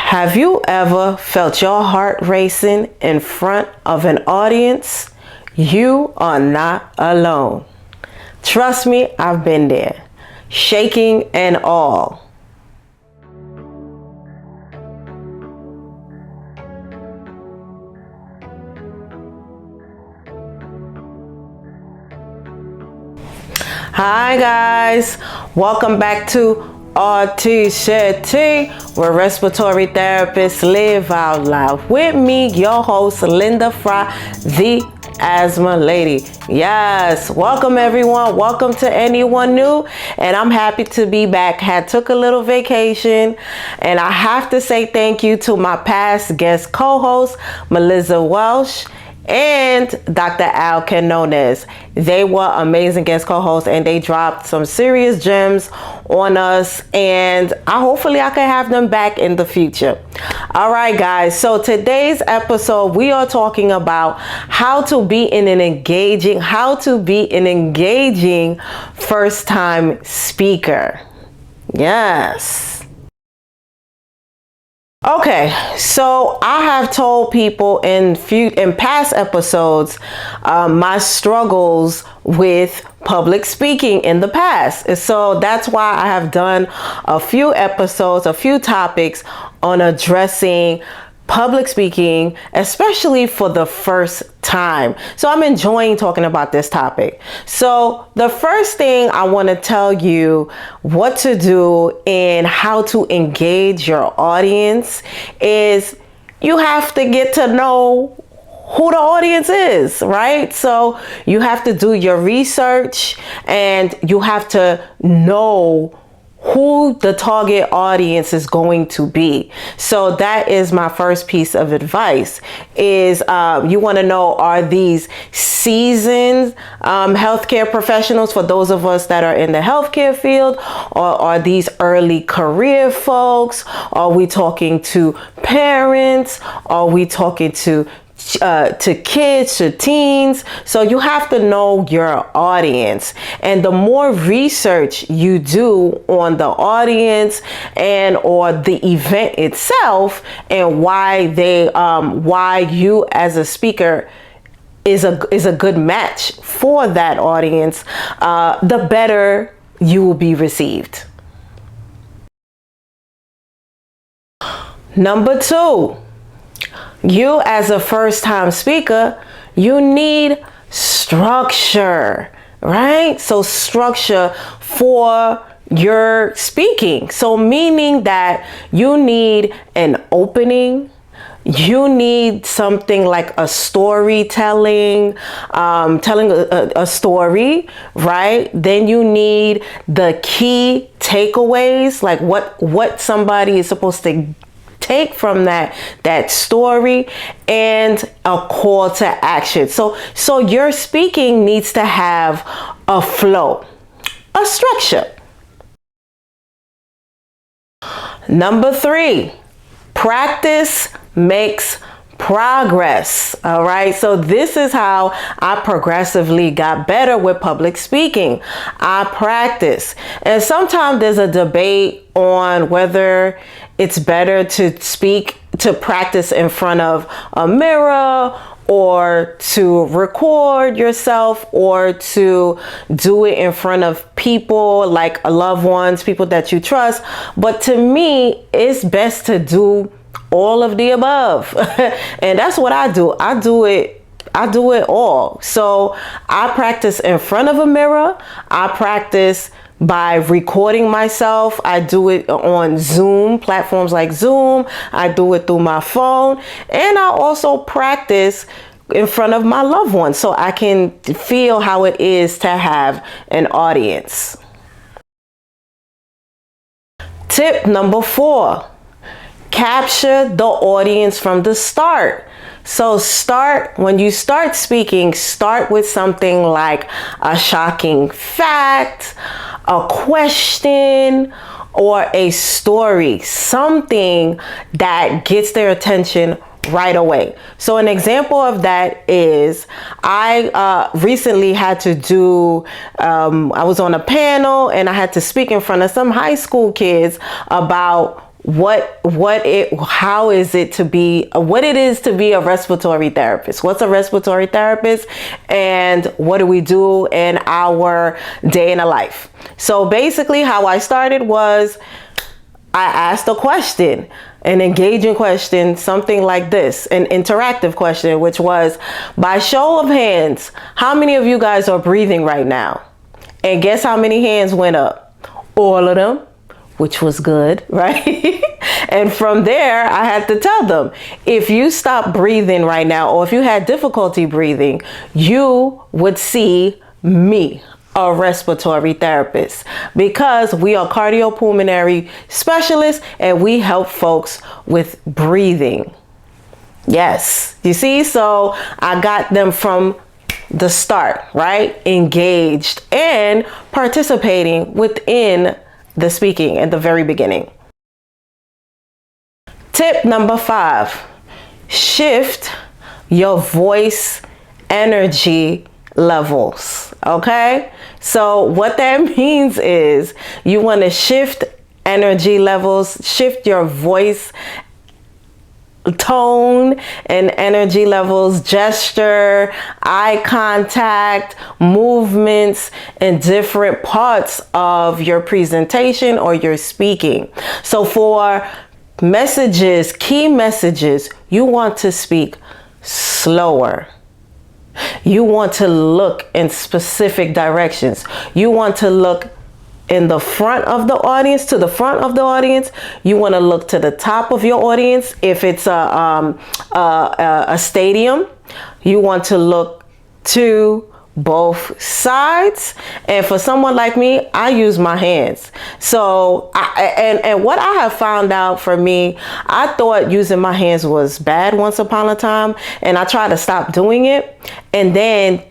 Have you ever felt your heart racing in front of an audience? You are not alone. Trust me, I've been there, shaking and all. Hi guys, welcome back to RTs Share Tea, where respiratory therapists live out loud. With me, your host, Linda Fry, the Asthma Lady. Yes, welcome everyone. Welcome to anyone new. And I'm happy to be back. Took a little vacation. And I have to say thank you to my past guest co-host, Melissa Welsh and Dr. Al Canones. They were amazing guest co-hosts and they dropped some serious gems on us, and hopefully I can have them back in the future. All right guys, so today's episode we are talking about how to be an engaging first time speaker. Yes. Okay, so I have told people in past episodes my struggles with public speaking in the past. So that's why I have done a few episodes, a few topics on addressing public speaking, especially for the first time. So I'm enjoying talking about this topic. So the first thing I want to tell you what to do and how to engage your audience is you have to get to know who the audience is, right? So you have to do your research and you have to know who the target audience is going to be. So that is my first piece of advice is you want to know, are these seasoned healthcare professionals for those of us that are in the healthcare field, or are these early career folks? Are we talking to parents? Are we talking to kids, to teens? So you have to know your audience, and the more research you do on the audience and or the event itself and why you as a speaker is a good match for that audience, the better you will be received. Number 2, you as a first-time speaker, you need structure, right? So structure for your speaking. So meaning that you need an opening, you need something like a storytelling, telling a story, right? Then you need the key takeaways, like what somebody is supposed to take from that story, and a call to action. So your speaking needs to have a flow, a structure. Number 3, practice makes progress. All right. So this is how I progressively got better with public speaking. I practice. And sometimes there's a debate on whether it's better to practice in front of a mirror, or to record yourself, or to do it in front of people like loved ones, people that you trust. But to me, it's best to do all of the above. And that's what I do. I do it all. So I practice in front of a mirror. I practice by recording myself. I do it on Zoom, platforms like Zoom. I do it through my phone. And I also practice in front of my loved ones so I can feel how it is to have an audience. Tip number 4, capture the audience from the start. So when you start speaking, start with something like a shocking fact, a question, or a story, something that gets their attention right away. So an example of that is I recently had to do, I was on a panel and I had to speak in front of some high school kids about how is it to be, what it is to be a respiratory therapist. What's a respiratory therapist, and what do we do in our day in the life? So basically how I started was I asked a question, an engaging question, something like this, an interactive question, which was, by show of hands, how many of you guys are breathing right now? And guess how many hands went up? All of them, which was good, right? And from there, I had to tell them, if you stop breathing right now, or if you had difficulty breathing, you would see me, a respiratory therapist, because we are cardiopulmonary specialists and we help folks with breathing. Yes, you see, so I got them from the start, right? Engaged and participating within the speaking at the very beginning. Tip number 5, shift your voice energy levels. Okay, so what that means is you want to shift energy levels, shift your voice tone and energy levels, gesture, eye contact, movements in different parts of your presentation or your speaking. So for messages, key messages, you want to speak slower. You want to look in specific directions. You want to look in the front of the audience, to the front of the audience. You want to look to the top of your audience. If it's a stadium, you want to look to both sides. And for someone like me, I use my hands. So and what I have found out for me, I thought using my hands was bad once upon a time, and I tried to stop doing it, and then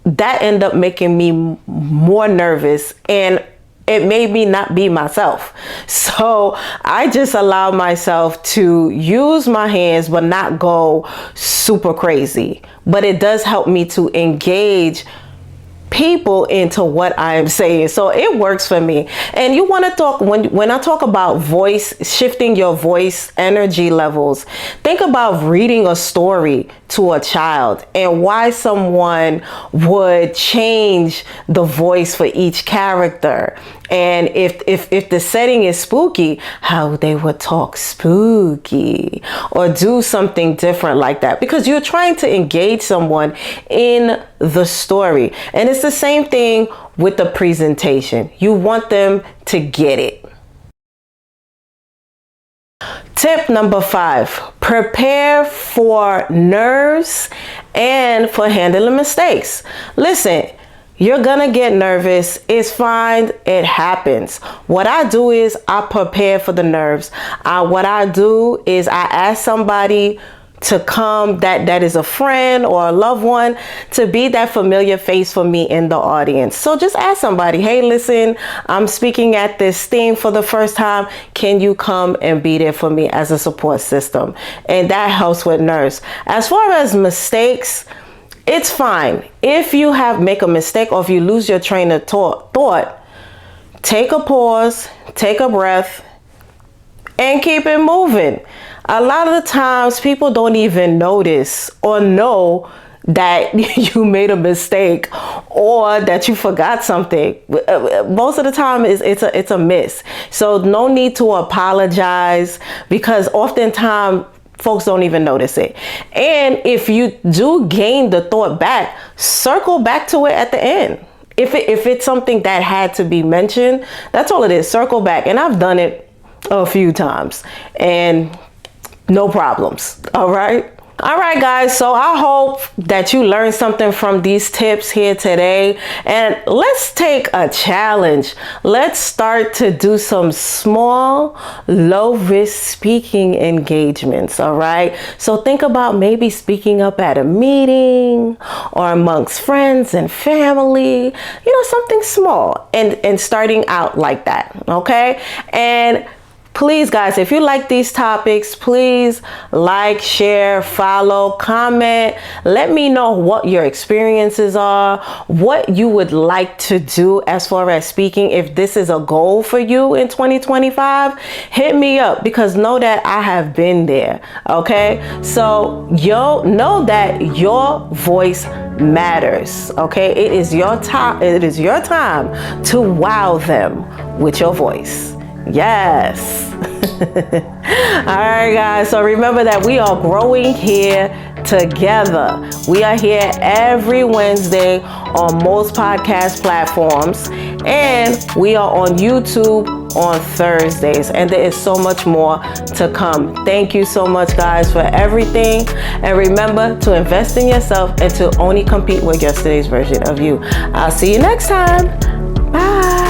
that ended up making me more nervous, and it made me not be myself. So I just allow myself to use my hands, but not go super crazy. But it does help me to engage people into what I am saying. So it works for me. And you want to talk, when I talk about voice, shifting your voice energy levels, think about reading a story to a child and why someone would change the voice for each character. And if the setting is spooky, how they would talk spooky or do something different like that, because you're trying to engage someone in the story. And it's the same thing with the presentation. You want them to get it. Tip number 5, prepare for nerves and for handling mistakes. Listen, you're gonna get nervous. It's fine. It happens. What I do is I prepare for the nerves. What I do is I ask somebody to come that is a friend or a loved one to be that familiar face for me in the audience. So just ask somebody, hey, listen, I'm speaking at this thing for the first time. Can you come and be there for me as a support system? And that helps with nerves. As far as mistakes, it's fine. If you make a mistake or if you lose your train of thought, take a pause, take a breath, and keep it moving. A lot of the times people don't even notice or know that you made a mistake or that you forgot something. Most of the time it's a miss. So no need to apologize, because oftentimes folks don't even notice it. And if you do gain the thought back, circle back to it at the end. If it's something that had to be mentioned, that's all it is. Circle back. And I've done it a few times and no problems. All right, guys. So I hope that you learned something from these tips here today. And let's take a challenge. Let's start to do some small, low risk speaking engagements. All right. So think about maybe speaking up at a meeting or amongst friends and family, something small, and starting out like that. Okay. And Please, guys, if you like these topics, please like, share, follow, comment. Let me know what your experiences are, what you would like to do as far as speaking. If this is a goal for you in 2025, hit me up, because know that I have been there. Okay, so know that your voice matters. Okay, it is your time. It is your time to wow them with your voice. Yes. All right, guys. So remember that we are growing here together. We are here every Wednesday on most podcast platforms, and we are on YouTube on Thursdays, and there is so much more to come. Thank you so much, guys, for everything, and remember to invest in yourself and to only compete with yesterday's version of you. I'll see you next time. Bye.